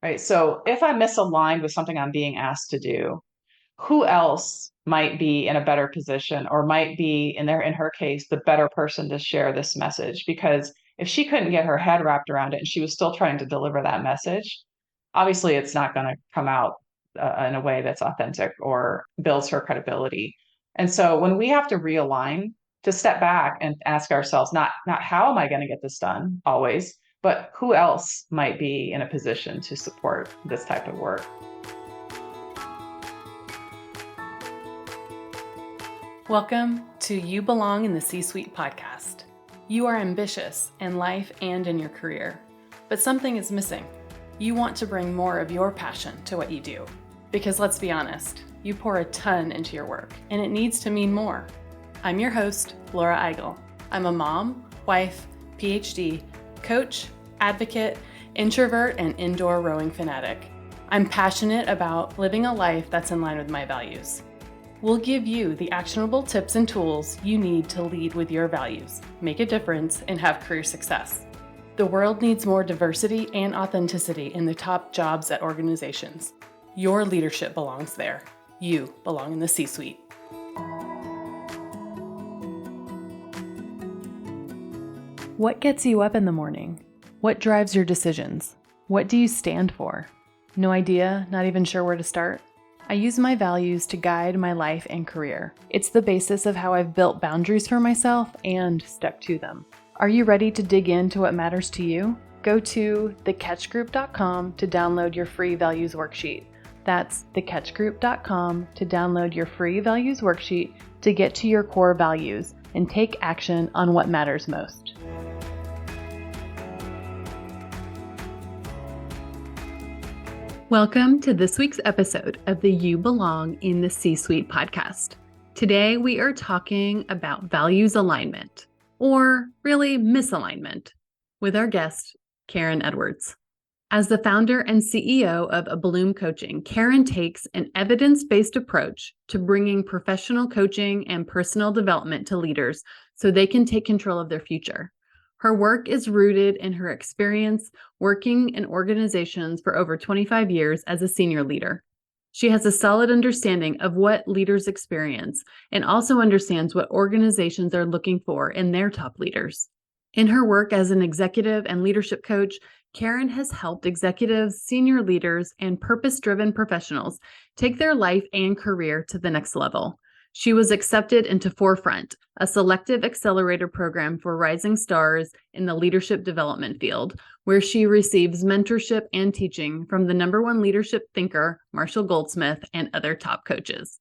right? So if I'm misaligned with something I'm being asked to do, who else might be in a better position or might be in her case, the better person to share this message? Because if she couldn't get her head wrapped around it and she was still trying to deliver that message, obviously it's not going to come out in a way that's authentic or builds her credibility. And so when we have to realign, to step back and ask ourselves, not how am I going to get this done always, but who else might be in a position to support this type of work. Welcome to You Belong in the C-Suite podcast. You are ambitious in life and in your career, but something is missing. You want to bring more of your passion to what you do. Because let's be honest, you pour a ton into your work, and it needs to mean more. I'm your host, Laura Eigel. I'm a mom, wife, PhD, coach, advocate, introvert, and indoor rowing fanatic. I'm passionate about living a life that's in line with my values. We'll give you the actionable tips and tools you need to lead with your values, make a difference, and have career success. The world needs more diversity and authenticity in the top jobs at organizations. Your leadership belongs there. You belong in the C-Suite. What gets you up in the morning? What drives your decisions? What do you stand for? No idea, not even sure where to start? I use my values to guide my life and career. It's the basis of how I've built boundaries for myself and stuck to them. Are you ready to dig into what matters to you? Go to thecatchgroup.com to download your free values worksheet. That's thecatchgroup.com to download your free values worksheet to get to your core values and take action on what matters most. Welcome to this week's episode of the You Belong in the C-Suite podcast. Today we are talking about values alignment, or really misalignment, with our guest, Karyn Edwards. As the founder and CEO of Bloom Coaching, Karyn takes an evidence-based approach to bringing professional coaching and personal development to leaders so they can take control of their future. Her work is rooted in her experience working in organizations for over 25 years as a senior leader. She has a solid understanding of what leaders experience and also understands what organizations are looking for in their top leaders. In her work as an executive and leadership coach, Karyn has helped executives, senior leaders, and purpose-driven professionals take their life and career to the next level. She was accepted into Forefront, a selective accelerator program for rising stars in the leadership development field, where she receives mentorship and teaching from the #1 leadership thinker, Marshall Goldsmith, and other top coaches.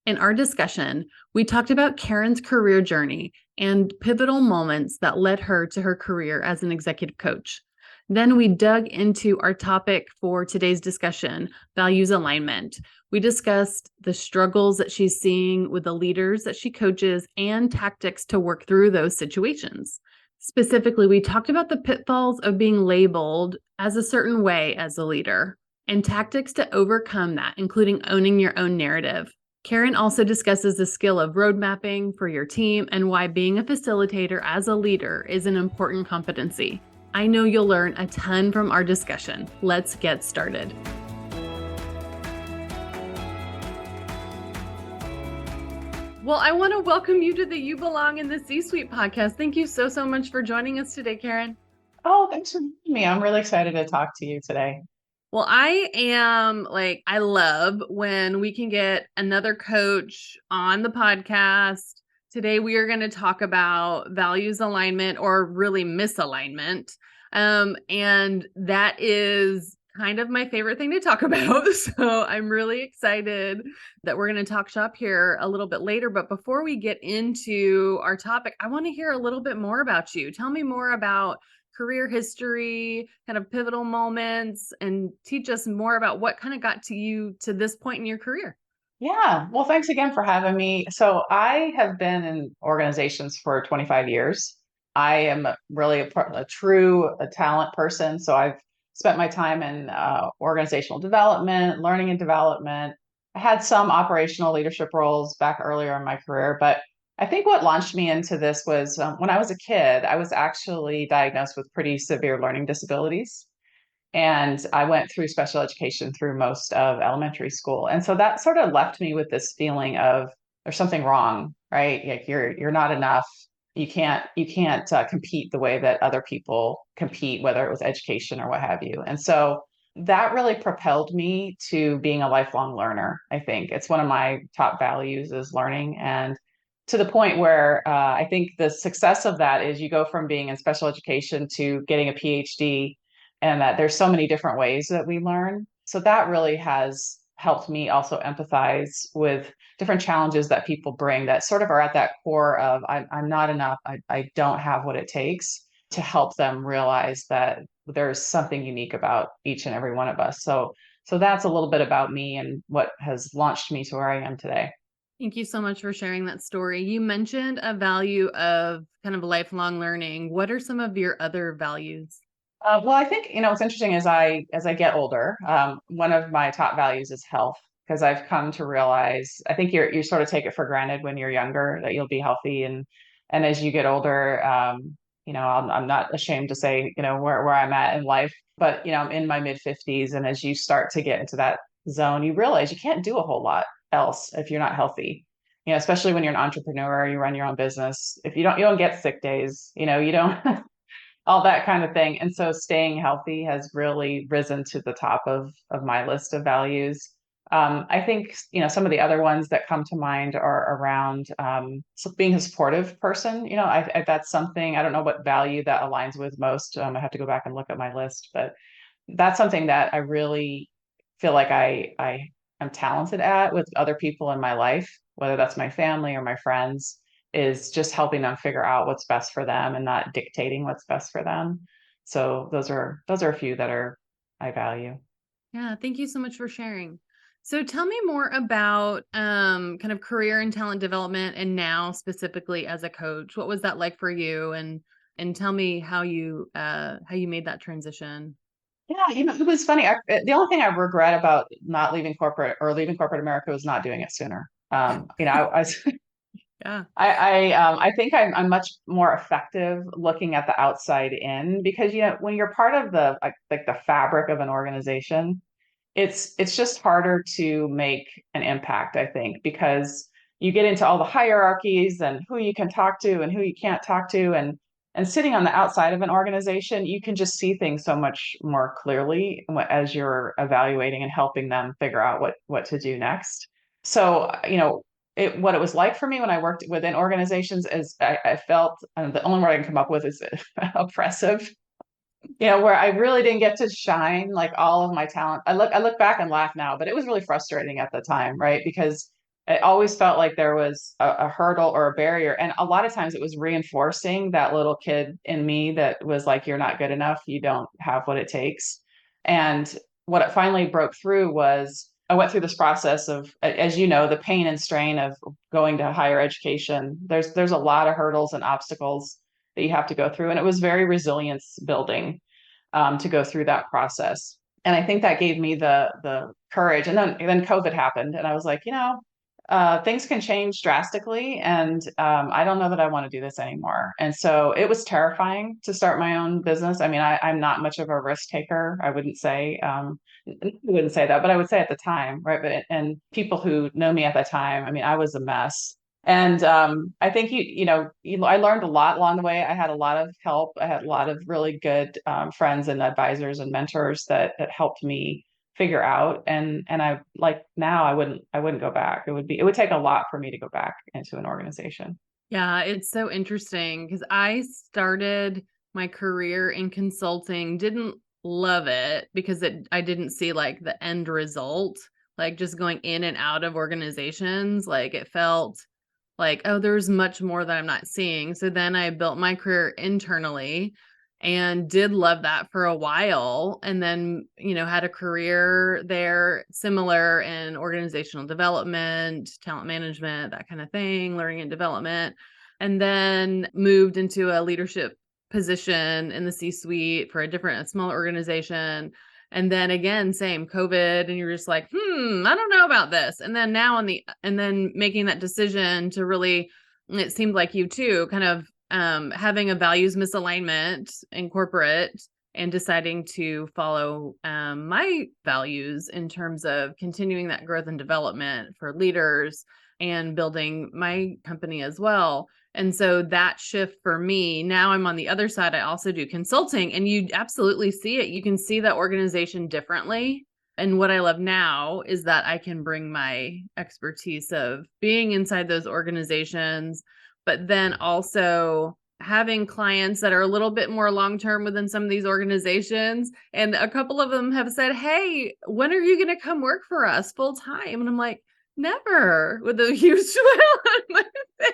In our discussion, we talked about Karyn's career journey and pivotal moments that led her to her career as an executive coach. Then we dug into our topic for today's discussion, values alignment. We discussed the struggles that she's seeing with the leaders that she coaches and tactics to work through those situations. Specifically, we talked about the pitfalls of being labeled as a certain way as a leader and tactics to overcome that, including owning your own narrative. Karyn also discusses the skill of road mapping for your team and why being a facilitator as a leader is an important competency. I know you'll learn a ton from our discussion. Let's get started. Well, I want to welcome you to the You Belong in the C-Suite podcast. Thank you so much for joining us today, Karyn. Oh, thanks for having me. I'm really excited to talk to you today. Well, I love when we can get another coach on the podcast. Today, we are going to talk about values alignment, or really misalignment. And that is kind of my favorite thing to talk about. So I'm really excited that we're going to talk shop here a little bit later. But before we get into our topic, I want to hear a little bit more about you. Tell me more about career history, kind of pivotal moments, and teach us more about what kind of got to you to this point in your career. Yeah. Well, thanks again for having me. So I have been in organizations for 25 years. I am really a true talent person. So I've spent my time in organizational development, learning and development. I had some operational leadership roles back earlier in my career, but I think what launched me into this was when I was a kid, I was actually diagnosed with pretty severe learning disabilities. And I went through special education through most of elementary school. And so that sort of left me with this feeling of there's something wrong, right? Like you're not enough. You can't compete the way that other people compete, whether it was education or what have you. And so that really propelled me to being a lifelong learner. I think it's one of my top values is learning. And to the point where I think the success of that is you go from being in special education to getting a PhD, and that there's so many different ways that we learn. So that really has helped me also empathize with different challenges that people bring that sort of are at that core of I'm not enough, I don't have what it takes, to help them realize that there's something unique about each and every one of us. So that's a little bit about me and what has launched me to where I am today. Thank you so much for sharing that story. You mentioned a value of kind of lifelong learning. What are some of your other values? Well, I think what's interesting is as I get older, one of my top values is health because I've come to realize I think you sort of take it for granted when you're younger that you'll be healthy, and as you get older, I'm not ashamed to say where I'm at in life, but I'm in my mid 50s, and as you start to get into that zone, you realize you can't do a whole lot else if you're not healthy. Especially when you're an entrepreneur, you run your own business. If you don't get sick days, you don't all that kind of thing. And so staying healthy has really risen to the top of my list of values. I think, some of the other ones that come to mind are around being a supportive person. That's something, I don't know what value that aligns with most. I have to go back and look at my list, but that's something that I really feel like I am talented at with other people in my life, whether that's my family or my friends, is just helping them figure out what's best for them and not dictating what's best for them. So those are a few that are I value. Yeah, thank you so much for sharing. So tell me more about kind of career and talent development and now specifically as a coach. What was that like for you and tell me how you made that transition. Yeah, it was funny. The only thing I regret about not leaving corporate or leaving corporate America was not doing it sooner. Yeah. I think I'm much more effective looking at the outside in because when you're part of the like the fabric of an organization, it's just harder to make an impact, I think, because you get into all the hierarchies and who you can talk to and who you can't talk to, and sitting on the outside of an organization, you can just see things so much more clearly as you're evaluating and helping them figure out what to do next. So, what it was like for me when I worked within organizations is I felt, and the only word I can come up with is oppressive, where I really didn't get to shine like all of my talent. I look back and laugh now, but it was really frustrating at the time, right? Because it always felt like there was a hurdle or a barrier. And a lot of times it was reinforcing that little kid in me that was like, you're not good enough, you don't have what it takes. And what it finally broke through was I went through this process of, as you know, the pain and strain of going to higher education. There's a lot of hurdles and obstacles that you have to go through. And it was very resilience building to go through that process. And I think that gave me the courage. And then COVID happened, and I was like, things can change drastically, and I don't know that I want to do this anymore. And so it was terrifying to start my own business. I mean, I'm not much of a risk taker. I wouldn't say. I wouldn't say that, but I would say at the time, right? But and people who know me at the time, I mean, I was a mess. And I think I learned a lot along the way. I had a lot of help. I had a lot of really good friends and advisors and mentors that helped me figure out. And I like now I wouldn't go back. It would take a lot for me to go back into an organization. Yeah, it's so interesting because I started my career in consulting, didn't love it because I didn't see like the end result, like just going in and out of organizations, like it felt like, oh, there's much more that I'm not seeing. So then I built my career internally and did love that for a while. And then, had a career there similar in organizational development, talent management, that kind of thing, learning and development. And then moved into a leadership position in the C-suite for a smaller organization. And then again, same COVID, and you're just like, I don't know about this. And then and then making that decision to really, it seemed like you too, kind of having a values misalignment in corporate and deciding to follow my values in terms of continuing that growth and development for leaders and building my company as well. And so that shift for me, now I'm on the other side. I also do consulting, and you absolutely see it. You can see that organization differently. And what I love now is that I can bring my expertise of being inside those organizations, but then also having clients that are a little bit more long-term within some of these organizations. And a couple of them have said, "Hey, when are you going to come work for us full time?" And I'm like, "Never," with a huge smile on my face.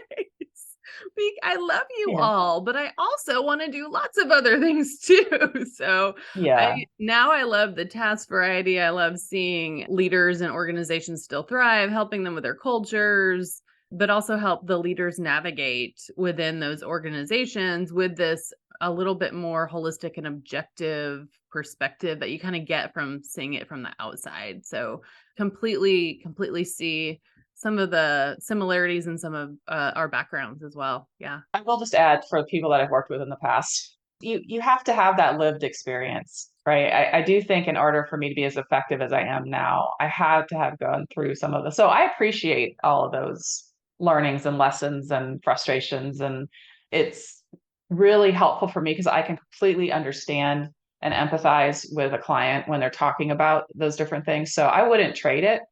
I love you Yeah. all, but I also want to do lots of other things too. So Yeah. I love the task variety. I love seeing leaders and organizations still thrive, helping them with their cultures, but also help the leaders navigate within those organizations with this a little bit more holistic and objective perspective that you kind of get from seeing it from the outside. So completely see some of the similarities in some of our backgrounds as well. Yeah. I will just add for the people that I've worked with in the past, you have to have that lived experience, right? I do think in order for me to be as effective as I am now, I had to have gone through some of this. So I appreciate all of those learnings and lessons and frustrations. And it's really helpful for me because I can completely understand and empathize with a client when they're talking about those different things. So I wouldn't trade it.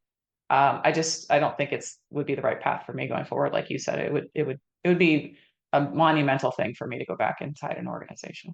I don't think it's would be the right path for me going forward. Like you said, it would be a monumental thing for me to go back inside an organization.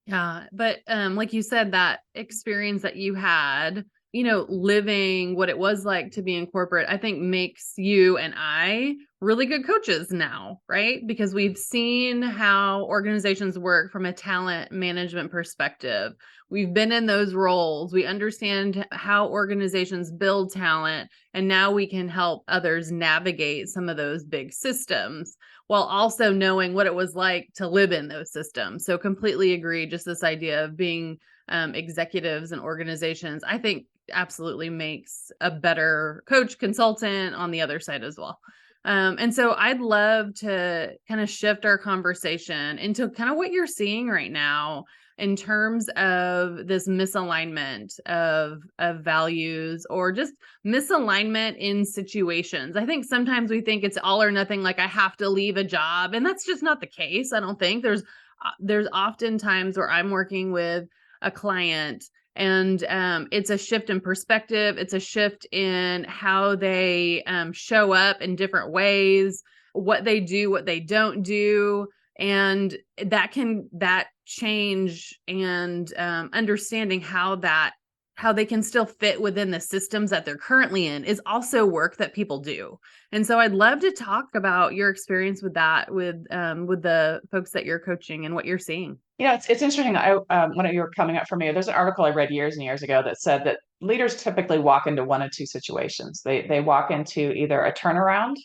Yeah, but like you said, that experience that you had, living what it was like to be in corporate, I think makes you and I really good coaches now, right? Because we've seen how organizations work from a talent management perspective. We've been in those roles. We understand how organizations build talent, and now we can help others navigate some of those big systems while also knowing what it was like to live in those systems. So completely agree. Just this idea of being executives and organizations, I think absolutely makes a better coach consultant on the other side as well. And so I'd love to kind of shift our conversation into kind of what you're seeing right now in terms of this misalignment of values or just misalignment in situations. I think sometimes we think it's all or nothing, like I have to leave a job, and that's just not the case. I don't think there's often times where I'm working with a client and it's a shift in perspective. It's a shift in how they show up in different ways, what they do, what they don't do. And that change and understanding how they can still fit within the systems that they're currently in is also work that people do. And so I'd love to talk about your experience with that, with the folks that you're coaching and what you're seeing. It's interesting. When you were coming up for me, there's an article I read years and years ago that said that leaders typically walk into one of two situations. They walk into either a turnaround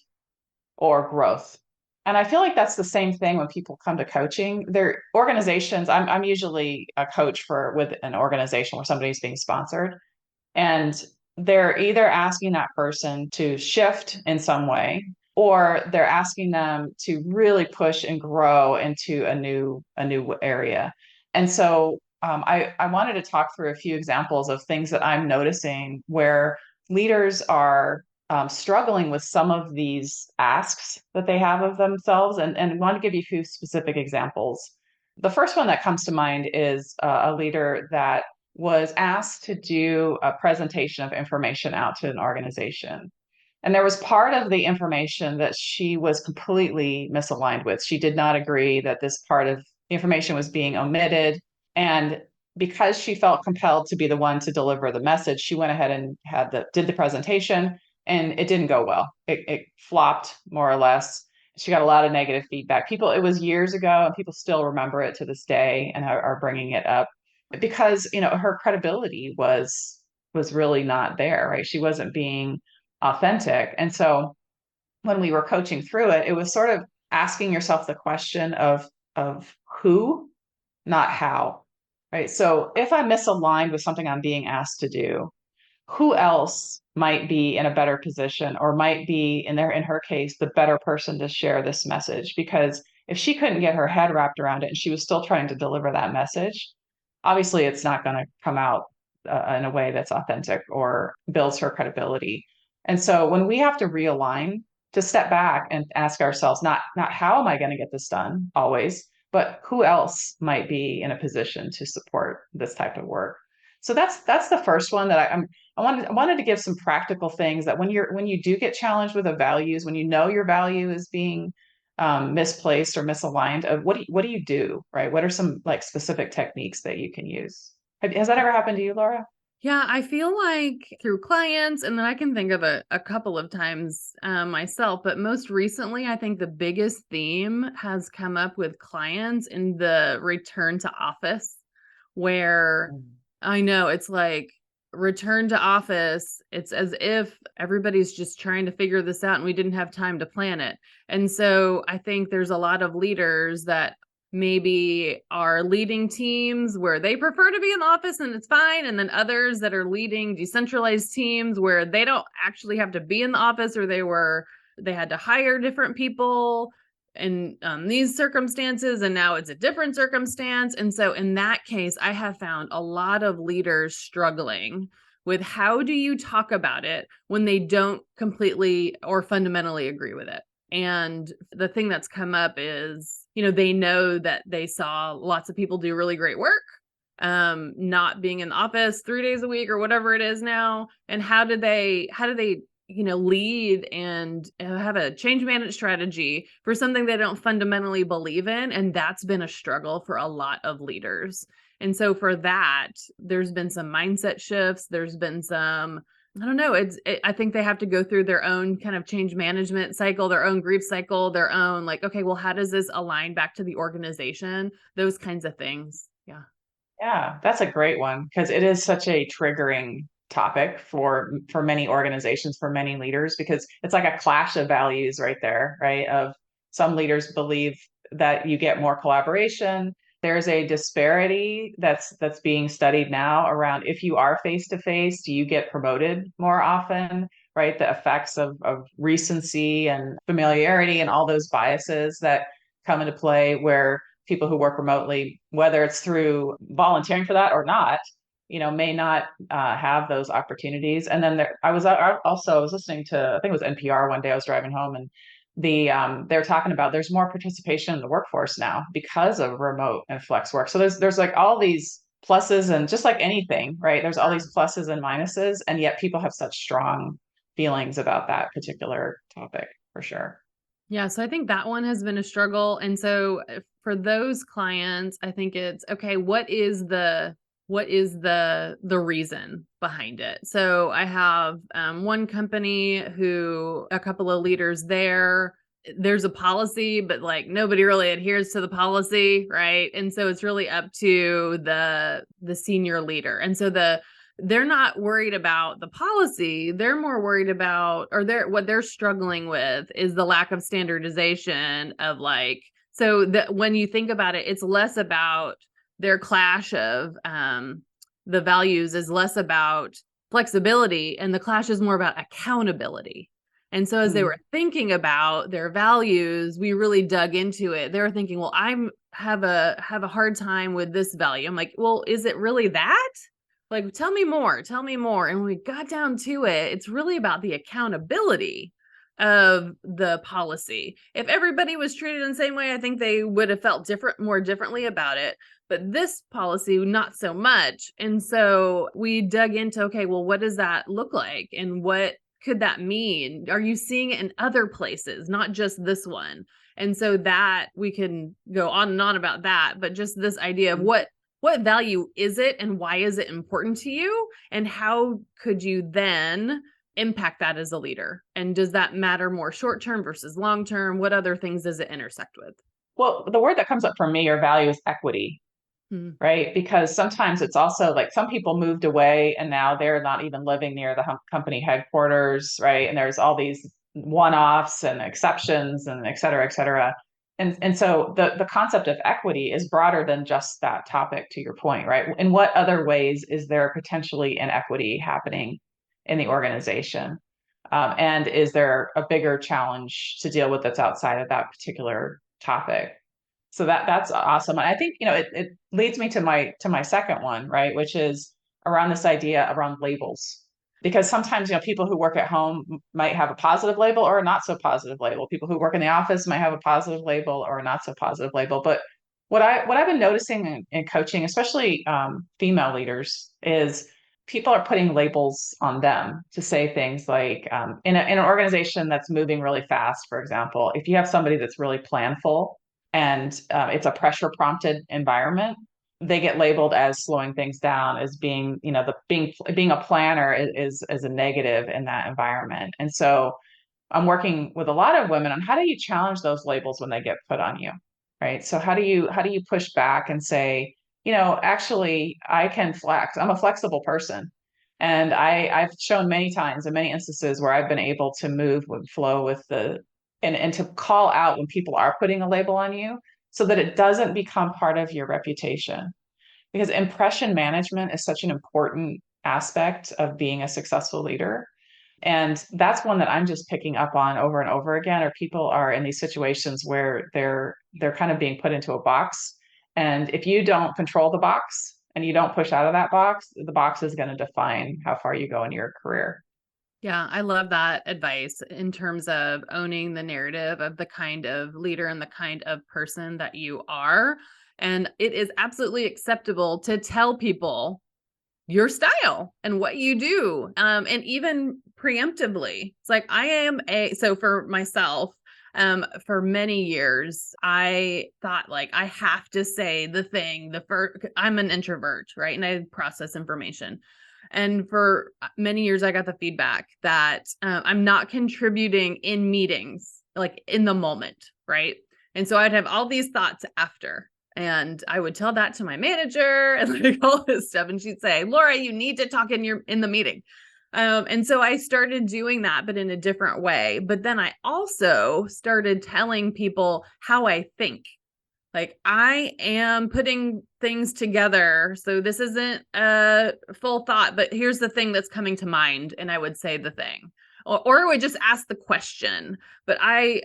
or growth. And I feel like that's the same thing when people come to coaching. Their organizations, I'm usually a coach with an organization where somebody's being sponsored. And they're either asking that person to shift in some way, or they're asking them to really push and grow into a new area. And so I wanted to talk through a few examples of things that I'm noticing where leaders are struggling with some of these asks that they have of themselves, and want to give you a few specific examples. The first one that comes to mind is a leader that was asked to do a presentation of information out to an organization. And there was part of the information that she was completely misaligned with. She did not agree that this part of the information was being omitted. And because she felt compelled to be the one to deliver the message, she went ahead and did the presentation, and it didn't go well. It flopped more or less. She got a lot of negative feedback. It was years ago, and people still remember it to this day and are bringing it up because her credibility was really not there, right? She wasn't being authentic. And so when we were coaching through it, it was sort of asking yourself the question of who, not how, right? So if I'm misaligned with something I'm being asked to do, who else might be in a better position or might be in her case the better person to share this message? Because if she couldn't get her head wrapped around it and she was still trying to deliver that message, obviously it's not going to come out in a way that's authentic or builds her credibility. And so when we have to realign, to step back and ask ourselves, not how am I going to get this done always, but who else might be in a position to support this type of work. So that's the first one that I wanted to give some practical things that when you do get challenged with the values, when you know your value is being misplaced or misaligned, of what do you do, right? What are some like specific techniques that you can use? Has that ever happened to you, Laura? Yeah, I feel like through clients, and then I can think of a couple of times myself, but most recently, I think the biggest theme has come up with clients in the return to office, where I know it's like return to office. It's as if everybody's just trying to figure this out and we didn't have time to plan it. And so I think there's a lot of leaders that maybe are leading teams where they prefer to be in the office and it's fine. And then others that are leading decentralized teams where they don't actually have to be in the office, or they had to hire different people in these circumstances, and now it's a different circumstance. And so in that case, I have found a lot of leaders struggling with how do you talk about it when they don't completely or fundamentally agree with it. And the thing that's come up is, they know that they saw lots of people do really great work, not being in the office 3 days a week or whatever it is now. And how do they lead and have a change management strategy for something they don't fundamentally believe in? And that's been a struggle for a lot of leaders. And so for that, there's been some mindset shifts. There's been some, I don't know. I think they have to go through their own kind of change management cycle, their own grief cycle, their own like, okay, well, how does this align back to the organization? Those kinds of things. Yeah. Yeah, that's a great one because it is such a triggering topic for many organizations, for many leaders, because it's like a clash of values right there, right? Of some leaders believe that you get more collaboration. There's a disparity that's being studied now around if you are face to face, do you get promoted more often, right? The effects of recency and familiarity and all those biases that come into play where people who work remotely, whether it's through volunteering for that or not, may not have those opportunities. And then I was listening to, I think it was NPR one day. I was driving home, and they were talking about there's more participation in the workforce now because of remote and flex work. So there's like all these pluses, and just like anything, right? There's all these pluses and minuses, and yet people have such strong feelings about that particular topic for sure. Yeah, so I think that one has been a struggle. And so for those clients, I think it's okay, what is the reason behind it? So I have one company who a couple of leaders there's a policy, but like nobody really adheres to the policy, right? And so it's really up to the senior leader. And so they're not worried about the policy. They're more worried about, or what they're struggling with is the lack of standardization of like, so that when you think about it, it's less about their clash of the values is less about flexibility, and the clash is more about accountability. And so as they were thinking about their values, we really dug into it. They were thinking, well, have a hard time with this value. I'm like, well, is it really that? Like, tell me more. And when we got down to it, it's really about the accountability of the policy. If everybody was treated in the same way, I think they would have felt more differently about it. But this policy, not so much. And so we dug into, okay, well, what does that look like? And what could that mean? Are you seeing it in other places, not just this one? And so that we can go on and on about that, but just this idea of what value is it and why is it important to you? And how could you then impact that as a leader? And does that matter more short-term versus long-term? What other things does it intersect with? Well, the word that comes up for me or value is equity, right? Because sometimes it's also like some people moved away and now they're not even living near the company headquarters, right? And there's all these one-offs and exceptions and et cetera, et cetera. And so the concept of equity is broader than just that topic, to your point, right? In what other ways is there potentially inequity happening in the organization? And is there a bigger challenge to deal with that's outside of that particular topic? So that's awesome. And I think, it leads me to my second one, right? Which is around this idea around labels. Because sometimes, people who work at home might have a positive label or a not so positive label. People who work in the office might have a positive label or a not so positive label. But what I've been noticing in coaching, especially female leaders, is people are putting labels on them to say things like, in an organization that's moving really fast, for example, if you have somebody that's really planful and it's a pressure prompted environment, they get labeled as slowing things down, as being, being a planner is a negative in that environment. And so I'm working with a lot of women on how do you challenge those labels when they get put on you, right? So how do you push back and say, actually, I can flex. I'm a flexible person. And I've shown many times in many instances where I've been able to move with flow with and to call out when people are putting a label on you so that it doesn't become part of your reputation. Because impression management is such an important aspect of being a successful leader. And that's one that I'm just picking up on over and over again, or people are in these situations where they're kind of being put into a box. And if you don't control the box and you don't push out of that box, the box is going to define how far you go in your career. Yeah, I love that advice in terms of owning the narrative of the kind of leader and the kind of person that you are. And it is absolutely acceptable to tell people your style and what you do. And even preemptively, it's like so for myself, for many years, I thought like I have to say I'm an introvert, right? And I process information. And for many years, I got the feedback that I'm not contributing in meetings, like in the moment, right? And so I'd have all these thoughts after. And I would tell that to my manager and like all this stuff. And she'd say, Laura, you need to talk in the meeting. And so I started doing that, but in a different way. But then I also started telling people how I think. Like I am putting things together. So this isn't a full thought, but here's the thing that's coming to mind. And I would say the thing. Or I would just ask the question. But I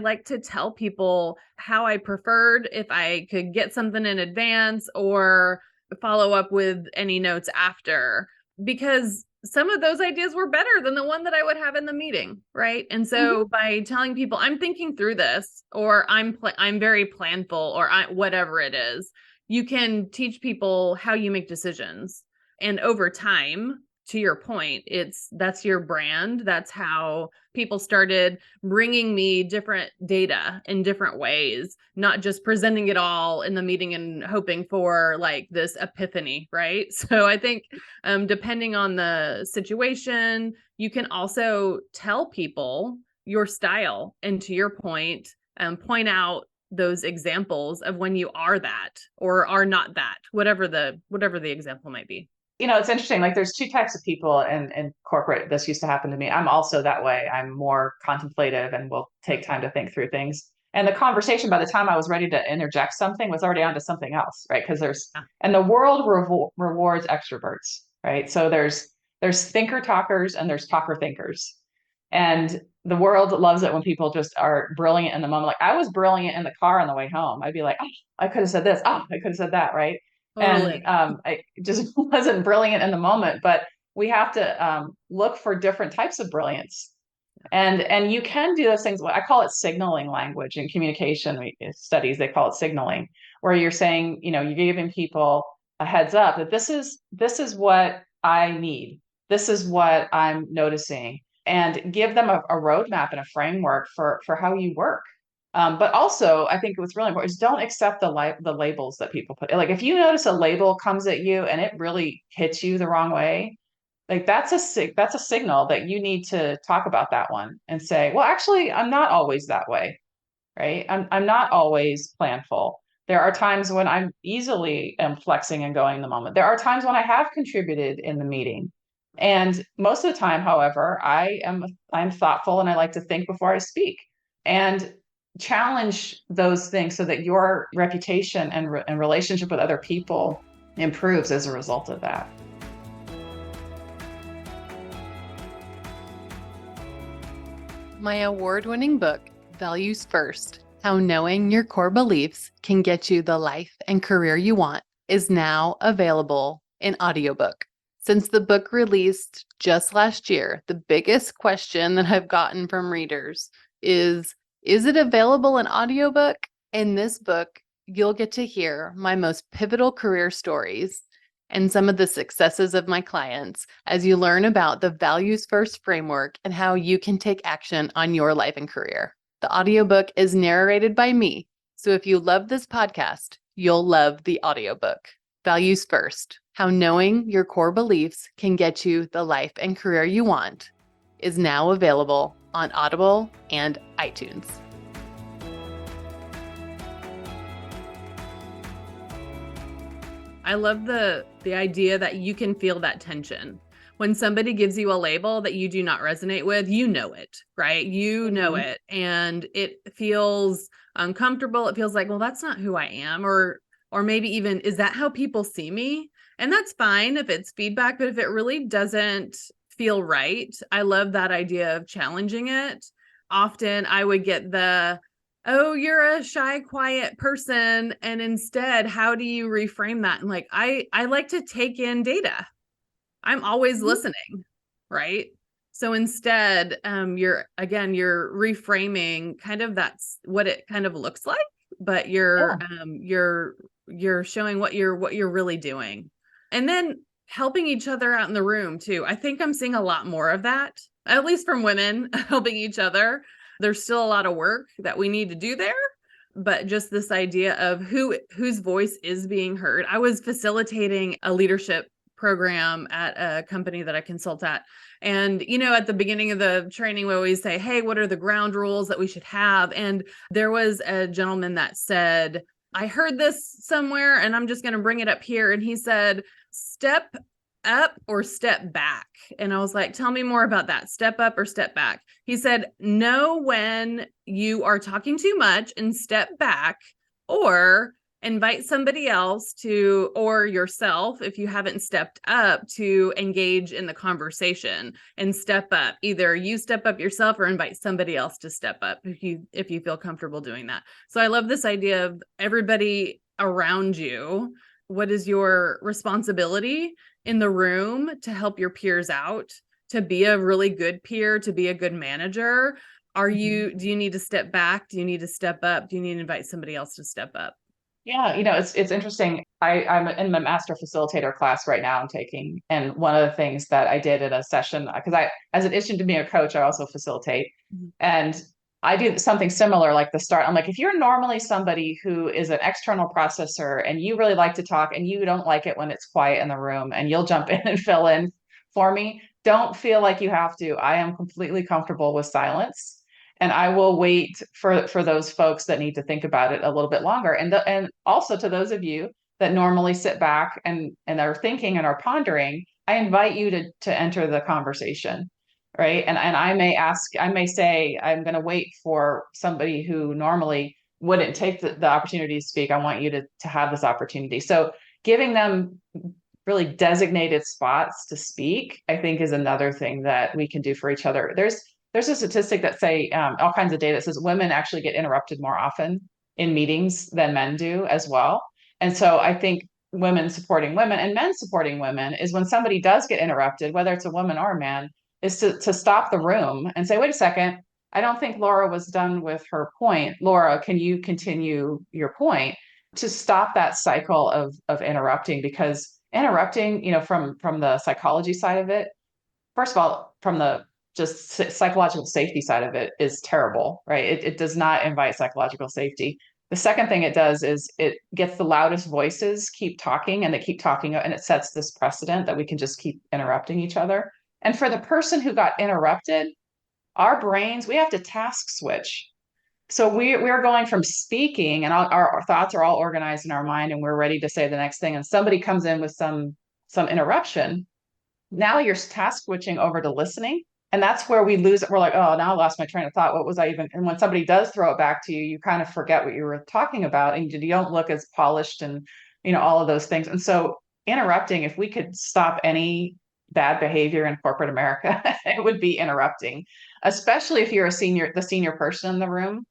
like to tell people how I preferred if I could get something in advance or follow up with any notes after, because some of those ideas were better than the one that I would have in the meeting, right? And so by telling people I'm thinking through this, or I'm very planful, or whatever it is, you can teach people how you make decisions. And over time, to your point, that's your brand. That's how people started bringing me different data in different ways, not just presenting it all in the meeting and hoping for like this epiphany, right? So I think depending on the situation, you can also tell people your style, and to your point, point out those examples of when you are that or are not that, whatever the example might be. It's interesting. Like there's two types of people in corporate. This used to happen to me. I'm also that way. I'm more contemplative and will take time to think through things. And the conversation, by the time I was ready to interject something, was already onto something else, right? Because and the world rewards extroverts, right? So there's thinker talkers and there's talker thinkers. And the world loves it when people just are brilliant in the moment. Like I was brilliant in the car on the way home. I'd be like, oh, I could have said this. Oh, I could have said that, right? Totally. And I just wasn't brilliant in the moment. But we have to look for different types of brilliance, and you can do those things. I call it signaling language in communication studies. They call it signaling, where you're saying, you're giving people a heads up that this is what I need. This is what I'm noticing, and give them a roadmap and a framework for how you work. But also, I think what's really important is don't accept the labels that people put. Like if you notice a label comes at you and it really hits you the wrong way, like that's a signal that you need to talk about that one and say, well, actually, I'm not always that way, right? I'm not always planful. There are times when I'm easily flexing and going in the moment. There are times when I have contributed in the meeting. And most of the time, however, I'm thoughtful and I like to think before I speak and challenge those things so that your reputation and relationship with other people improves as a result of that. My award-winning book, Values First: How knowing your core beliefs can get you the life and career you want is now available in audiobook. Since the book released just last year, the biggest question that I've gotten from readers is it available in audiobook? In this book, you'll get to hear my most pivotal career stories and some of the successes of my clients as you learn about the values first framework and how you can take action on your life and career. The audiobook is narrated by me, so if you love this podcast, you'll love the audiobook. Values First: How Knowing Your Core Beliefs Can Get You the Life and Career You Want is now available on Audible and iTunes. I love the idea that you can feel that tension. When somebody gives you a label that you do not resonate with, you know it, right? You know it, and it feels uncomfortable. It feels like, well, that's not who I am, or maybe even, is that how people see me? And that's fine if it's feedback, but if it really doesn't feel right, I love that idea of challenging it. Often I would get oh, you're a shy, quiet person. And instead, how do you reframe that? And like, I like to take in data. I'm always listening, right? So instead, you're reframing kind of that's what it kind of looks like, but you're showing what you're really doing. And then helping each other out in the room too. I think I'm seeing a lot more of that, at least from women helping each other. There's still a lot of work that we need to do there, but just this idea of whose voice is being heard. I was facilitating a leadership program at a company that I consult at. And, at the beginning of the training, we always say, hey, what are the ground rules that we should have? And there was a gentleman that said, I heard this somewhere and I'm just going to bring it up here. And he said, step up or step back. And I was like, tell me more about that. Step up or step back. He said, know when you are talking too much and step back, or invite somebody else to, or yourself, if you haven't stepped up, to engage in the conversation and step up. Either you step up yourself or invite somebody else to step up if you feel comfortable doing that. So I love this idea of everybody around you. What is your responsibility in the room to help your peers out, to be a really good peer, to be a good manager? Do you need to step back? Do you need to step up? Do you need to invite somebody else to step up? Yeah, it's interesting. I'm in my master facilitator class right now I'm taking. And one of the things that I did at a session, because as an addition to being a coach, I also facilitate. And I do something similar, like the start. I'm like, if you're normally somebody who is an external processor and you really like to talk and you don't like it when it's quiet in the room and you'll jump in and fill in for me, don't feel like you have to. I am completely comfortable with silence. And I will wait for those folks that need to think about it a little bit longer. And also to those of you that normally sit back and are thinking and are pondering, I invite you to enter the conversation, right? And I may say, I'm going to wait for somebody who normally wouldn't take the opportunity to speak. I want you to have this opportunity. So giving them really designated spots to speak, I think, is another thing that we can do for each other. There's a statistic that say all kinds of data that says women actually get interrupted more often in meetings than men do as well. And so I think women supporting women and men supporting women is when somebody does get interrupted, whether it's a woman or a man, is to stop the room and say, wait a second, I don't think Laura was done with her point. Laura, can you continue your point? To stop that cycle of interrupting, because interrupting, from the psychology side of it, first of all, from the just psychological safety side of it, is terrible, right? It does not invite psychological safety. The second thing it does is it gets the loudest voices keep talking, and they keep talking, and it sets this precedent that we can just keep interrupting each other. And for the person who got interrupted, our brains, we have to task switch. So we're going from speaking, and our thoughts are all organized in our mind, and we're ready to say the next thing. And somebody comes in with some interruption. Now you're task switching over to listening. And that's where we lose it. We're like, oh, now I lost my train of thought. What was I even? And when somebody does throw it back to you, you kind of forget what you were talking about, and you don't look as polished and, all of those things. And so interrupting, if we could stop any bad behavior in corporate America, it would be interrupting, especially if you're the senior person in the room.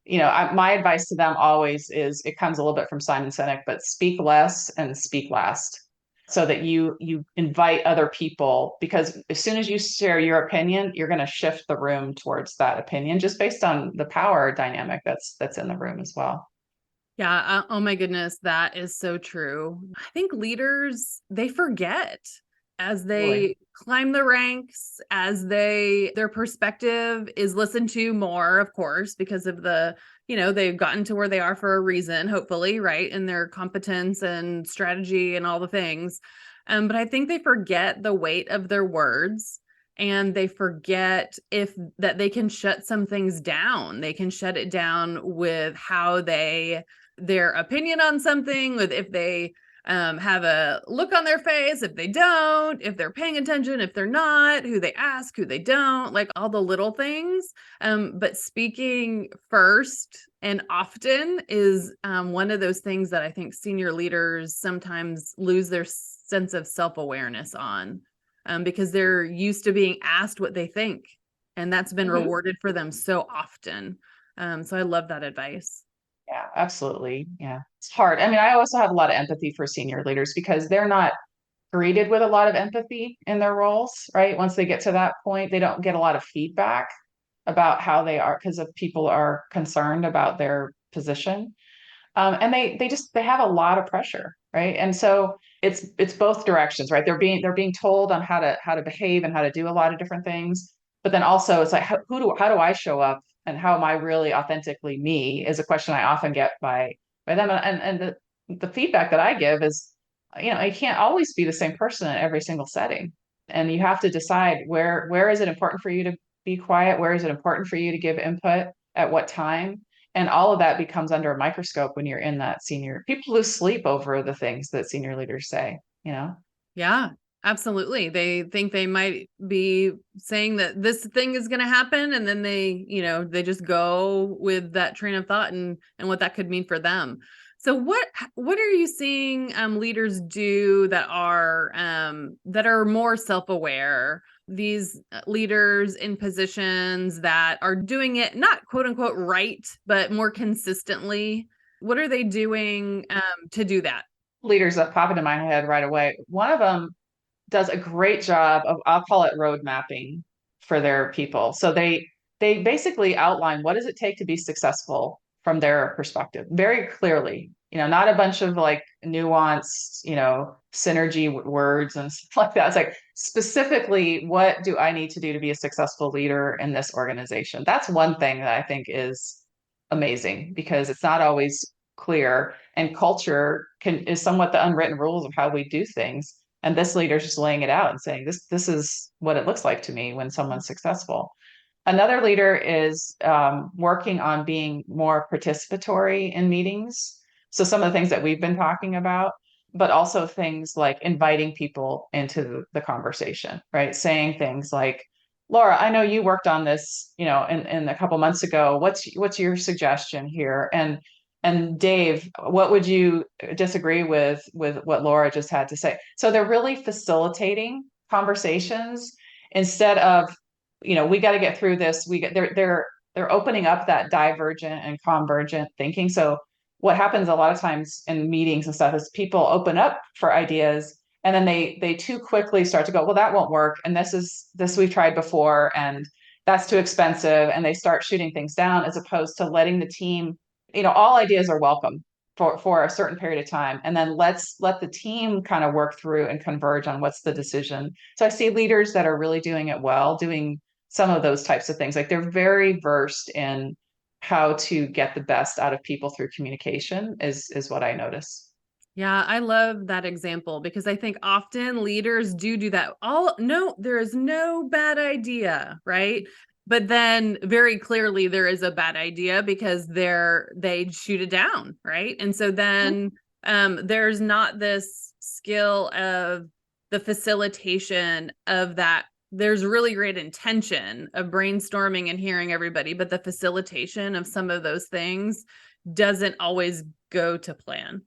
my advice to them always is, it comes a little bit from Simon Sinek, but speak less and speak last, so that you invite other people, because as soon as you share your opinion, you're going to shift the room towards that opinion, just based on the power dynamic that's in the room as well. Yeah. Oh my goodness. That is so true. I think leaders, they forget as Really. they climb the ranks, as their perspective is listened to more, of course, because of they've gotten to where they are for a reason, hopefully, right? And their competence and strategy and all the things. But I think they forget the weight of their words, and they forget that they can shut some things down. They can shut it down with how their opinion on something, with if they have a look on their face, if they don't, if they're paying attention, if they're not, who they ask, who they don't, like all the little things. But speaking first and often is one of those things that I think senior leaders sometimes lose their sense of self-awareness on, because they're used to being asked what they think, and that's been Mhm. rewarded for them so often. So I love that advice. Yeah, absolutely. Yeah, it's hard. I mean, I also have a lot of empathy for senior leaders, because they're not greeted with a lot of empathy in their roles, right? Once they get to that point, they don't get a lot of feedback about how they are, because of people are concerned about their position. And they have a lot of pressure, right? And so it's both directions, right? They're being told on how to behave and how to do a lot of different things, but then also it's like, how do I show up, and how am I really authentically me, is a question I often get by them. And the feedback that I give is, you can't always be the same person in every single setting, and you have to decide where is it important for you to be quiet, where is it important for you to give input, at what time. And all of that becomes under a microscope when you're in that senior. People lose sleep over the things that senior leaders say. Yeah, absolutely. They think they might be saying that this thing is going to happen, and then they just go with that train of thought and what that could mean for them. So what are you seeing leaders do that are more self-aware? These leaders in positions that are doing it not quote unquote right, but more consistently. What are they doing to do that? Leaders that pop into my head right away. One of them does a great job of, I'll call it, road mapping for their people. So they basically outline, what does it take to be successful from their perspective, very clearly. Not a bunch of like nuanced, synergy words and stuff like that. It's like, specifically, what do I need to do to be a successful leader in this organization? That's one thing that I think is amazing, because it's not always clear, and culture is somewhat the unwritten rules of how we do things. And this leader's just laying it out and saying, this is what it looks like to me when someone's successful. Another leader is working on being more participatory in meetings. So some of the things that we've been talking about, but also things like inviting people into the conversation, right? Saying things like, Laura, I know you worked on this, in a couple months ago. What's your suggestion here? And Dave, what would you disagree with what Laura just had to say? So they're really facilitating conversations, instead of, we got to get through this. They're opening up that divergent and convergent thinking. So what happens a lot of times in meetings and stuff is people open up for ideas, and then they too quickly start to go, well, that won't work, and this we've tried before, and that's too expensive, and they start shooting things down, as opposed to letting the team, all ideas are welcome for a certain period of time, and then let's let the team kind of work through and converge on what's the decision. So I see leaders that are really doing it well, doing some of those types of things. Like, they're very versed in how to get the best out of people through communication, is what I notice. Yeah, I love that example, because I think often leaders do that. No, there is no bad idea, right? But then very clearly there is a bad idea, because they shoot it down, right? And so then there's not this skill of the facilitation of that. There's really great intention of brainstorming and hearing everybody, but the facilitation of some of those things doesn't always go to plan.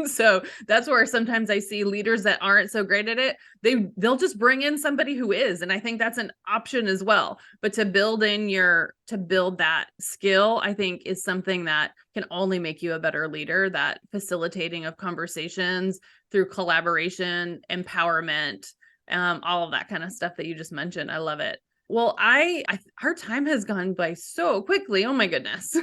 So that's where sometimes I see leaders that aren't so great at it. They'll just bring in somebody who is. And I think that's an option as well. But to build that skill, I think is something that can only make you a better leader, that facilitating of conversations through collaboration, empowerment, all of that kind of stuff that you just mentioned. I love it. Well, our time has gone by so quickly. Oh my goodness.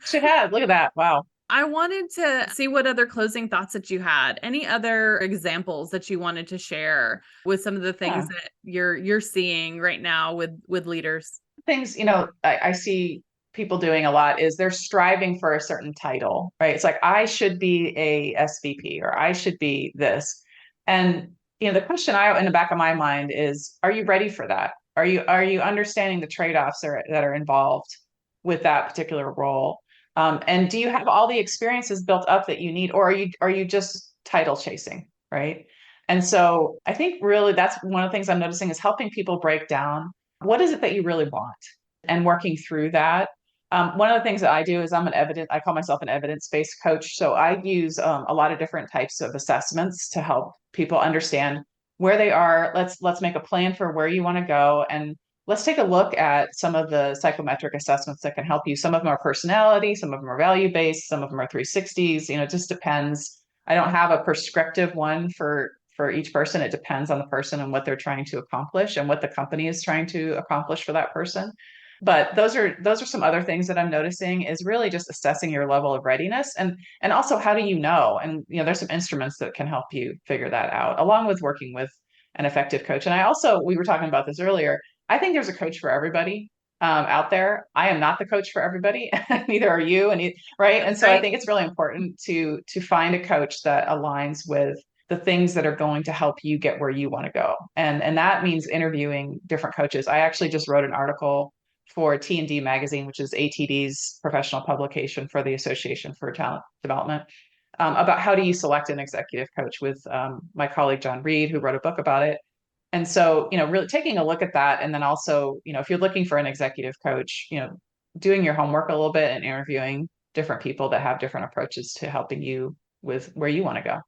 Should have. Look at that. Wow. I wanted to see what other closing thoughts that you had. Any other examples that you wanted to share with some of the things that you're seeing right now with leaders? Things, I see people doing a lot is they're striving for a certain title, right? It's like, I should be a SVP or I should be this. And, the question in the back of my mind is, are you ready for that? Are you understanding the trade-offs that are involved with that particular role? And do you have all the experiences built up that you need, or are you just title chasing, right? And so I think really that's one of the things I'm noticing is helping people break down what is it that you really want and working through that. One of the things that I do is I call myself an evidence-based coach. So I use a lot of different types of assessments to help people understand where they are. Let's make a plan for where you want to go, and let's take a look at some of the psychometric assessments that can help you. Some of them are personality, some of them are value-based, some of them are 360s. It just depends. I don't have a prescriptive one for each person. It depends on the person and what they're trying to accomplish and what the company is trying to accomplish for that person. But those are some other things that I'm noticing is really just assessing your level of readiness, and also how do you know? And there's some instruments that can help you figure that out, along with working with an effective coach. And we were talking about this earlier. I think there's a coach for everybody out there. I am not the coach for everybody. Neither are you. Right. And so I think it's really important to find a coach that aligns with the things that are going to help you get where you want to go. And that means interviewing different coaches. I actually just wrote an article for T&D magazine, which is ATD's professional publication for the Association for Talent Development, about how do you select an executive coach with my colleague, John Reed, who wrote a book about it. And so, really taking a look at that. And then also, if you're looking for an executive coach, doing your homework a little bit and interviewing different people that have different approaches to helping you with where you want to go.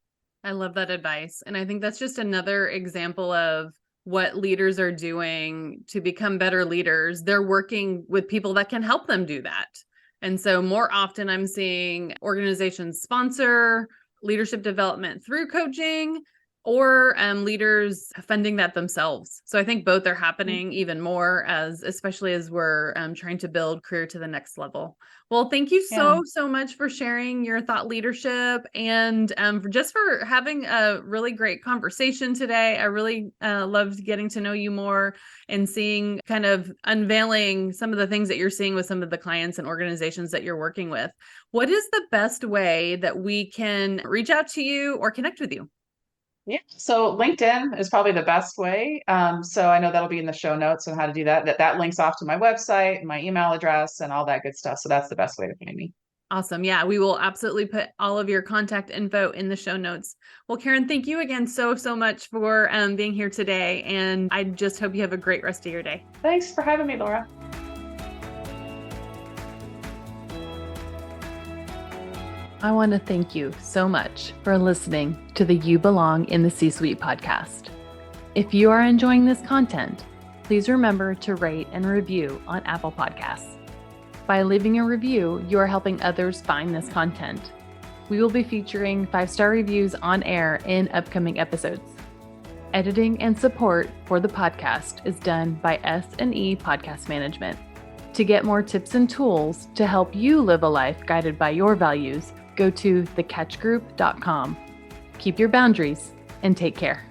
I love that advice. And I think that's just another example of what leaders are doing to become better leaders. They're working with people that can help them do that. And so more often I'm seeing organizations sponsor leadership development through coaching, or leaders funding that themselves. So I think both are happening even more, especially as we're trying to build career to the next level. Well, thank you so much for sharing your thought leadership, and for having a really great conversation today. I really loved getting to know you more and seeing, kind of unveiling some of the things that you're seeing with some of the clients and organizations that you're working with. What is the best way that we can reach out to you or connect with you? Yeah, so LinkedIn is probably the best way. So I know that'll be in the show notes on how to do that. That links off to my website, my email address, and all that good stuff. So that's the best way to find me. Awesome. Yeah, we will absolutely put all of your contact info in the show notes. Well, Karyn, thank you again so much for being here today. And I just hope you have a great rest of your day. Thanks for having me, Laura. I want to thank you so much for listening to the You Belong in the C-Suite podcast. If you are enjoying this content, please remember to rate and review on Apple Podcasts. By leaving a review, you are helping others find this content. We will be featuring 5-star reviews on air in upcoming episodes. Editing and support for the podcast is done by S&E Podcast Management. To get more tips and tools to help you live a life guided by your values, go to thecatchgroup.com. Keep your boundaries and take care.